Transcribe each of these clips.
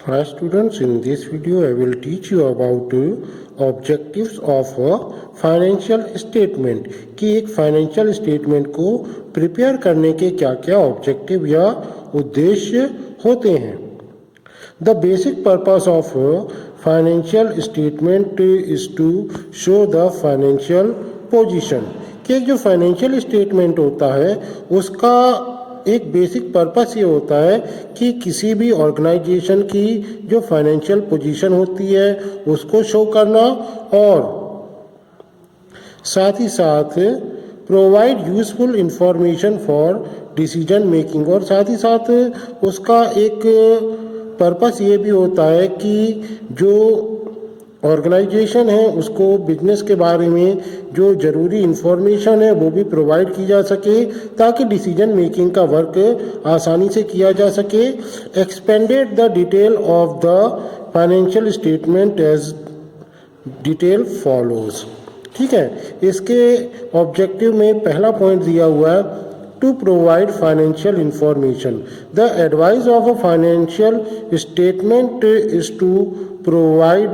Hi students, in this video I will teach you about objectives of a financial statement कि एक financial statement को prepare करने के क्या क्या ऑब्जेक्टिव या उद्देश्य होते हैं। The basic purpose of financial statement is to show the financial position कि जो फाइनेंशियल स्टेटमेंट होता है उसका एक बेसिक पर्पस ये होता है कि किसी भी ऑर्गेनाइजेशन की जो फाइनेंशियल पोजीशन होती है उसको शो करना और साथ ही साथ provide useful information for decision making, और साथ ही साथ उसका एक पर्पस ये भी होता है कि जो ऑर्गेनाइजेशन है उसको बिजनेस के बारे में जो ज़रूरी इंफॉर्मेशन है वो भी प्रोवाइड की जा सके ताकि डिसीजन मेकिंग का वर्क आसानी से किया जा सके। Expanded the detail of the financial statement as detail follows. ठीक है, इसके ऑब्जेक्टिव में पहला पॉइंट दिया हुआ है to provide financial information. The advice of a financial statement is to provide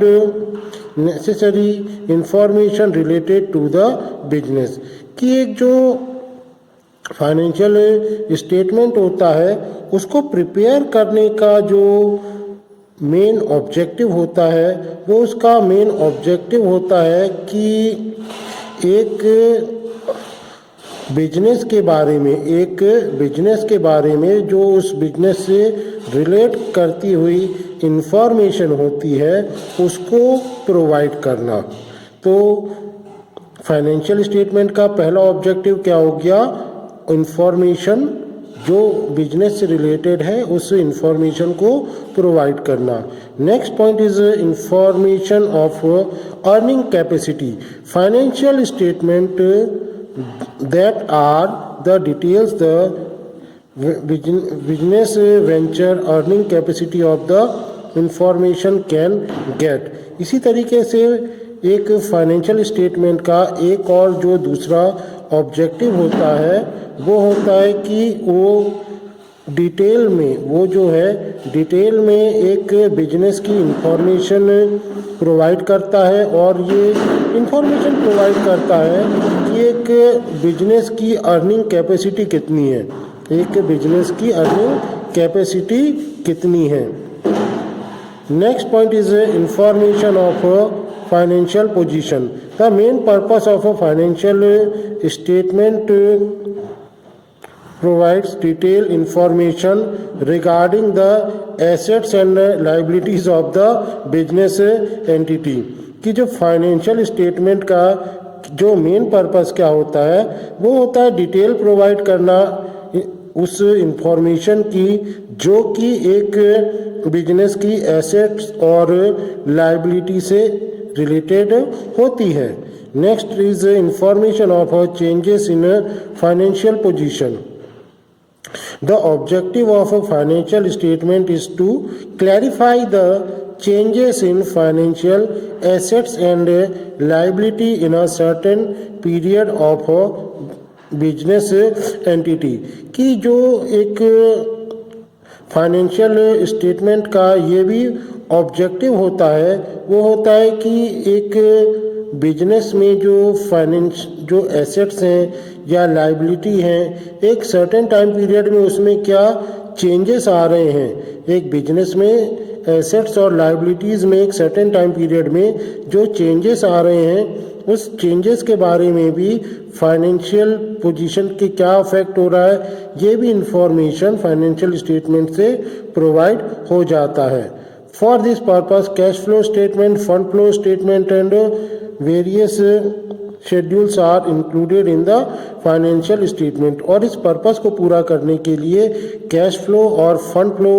necessary information related to the business कि एक जो फाइनेंशियल स्टेटमेंट होता है उसको प्रिपेयर करने का जो मेन ऑब्जेक्टिव होता है वो उसका मेन ऑब्जेक्टिव होता है कि एक बिजनेस के बारे में जो उस बिजनेस से रिलेट करती हुई इंफॉर्मेशन होती है उसको प्रोवाइड करना। तो फाइनेंशियल स्टेटमेंट का पहला ऑब्जेक्टिव क्या हो गया, इंफॉर्मेशन जो बिजनेस से रिलेटेड है उस इंफॉर्मेशन को प्रोवाइड करना। Next point is information of earning capacity. Financial statement that are the details the business venture earning capacity of the information can get। इसी तरीके से एक फाइनेंशियल स्टेटमेंट का एक और जो दूसरा ऑब्जेक्टिव होता है वो होता है कि वो डिटेल में एक बिजनेस की इंफॉर्मेशन प्रोवाइड करता है और ये इंफॉर्मेशन प्रोवाइड करता है कि एक बिजनेस की अर्निंग कैपेसिटी कितनी है। Next point is information of financial position. The main purpose of a financial statement provides detailed information regarding the assets and liabilities of the business entity कि जो financial statement का जो main purpose क्या होता है वो होता है डिटेल प्रोवाइड करना उस इंफॉर्मेशन की जो कि एक बिजनेस की एसेट्स और लाइबिलिटी से रिलेटेड होती है। Next is information of changes in financial position. The objective of a financial statement is to clarify the changes in financial assets and liability in a certain period of a business entity कि जो एक financial statement का ये भी objective होता है वो होता है कि एक बिजनेस में जो एसेट्स हैं या लाइबिलिटी हैं एक सर्टेन टाइम पीरियड में उसमें क्या चेंजेस आ रहे हैं। एक बिजनेस में एसेट्स और लाइबिलिटीज़ में एक सर्टेन टाइम पीरियड में जो चेंजेस आ रहे हैं उस चेंजेस के बारे में भी फाइनेंशियल पोजीशन के क्या अफेक्ट हो रहा है ये भी इंफॉर्मेशन फाइनेंशियल स्टेटमेंट से प्रोवाइड हो जाता है। For this purpose cash flow statement, fund flow statement and various schedules are included in the financial statement. और इस पर्पस को पूरा करने के लिए कैश फ्लो और फंड फ्लो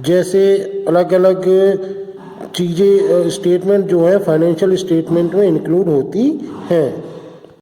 जैसे अलग अलग चीज़ें स्टेटमेंट जो है फाइनेंशियल स्टेटमेंट में इंक्लूड होती हैं।